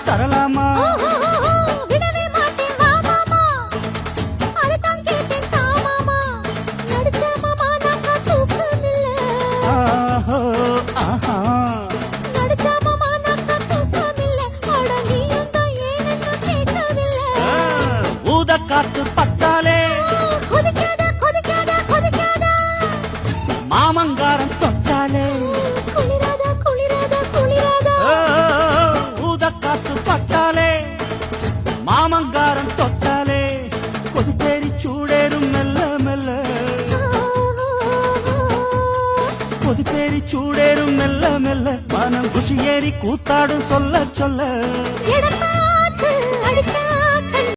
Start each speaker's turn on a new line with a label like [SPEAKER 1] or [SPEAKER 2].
[SPEAKER 1] தரலாமா காத்து பட்டாலே மாமங்காரம் தொட்டாலே ஊத காத்து பட்டாலே மாமங்காரம் தொட்டாலே கொதிப்பேரி சூடேறும் மெல்ல மெல்ல கொதிப்பேரி சூடேறும் மெல்ல மெல்ல மனம் குஷி ஏறி கூத்தாடும் சொல்ல சொல்ல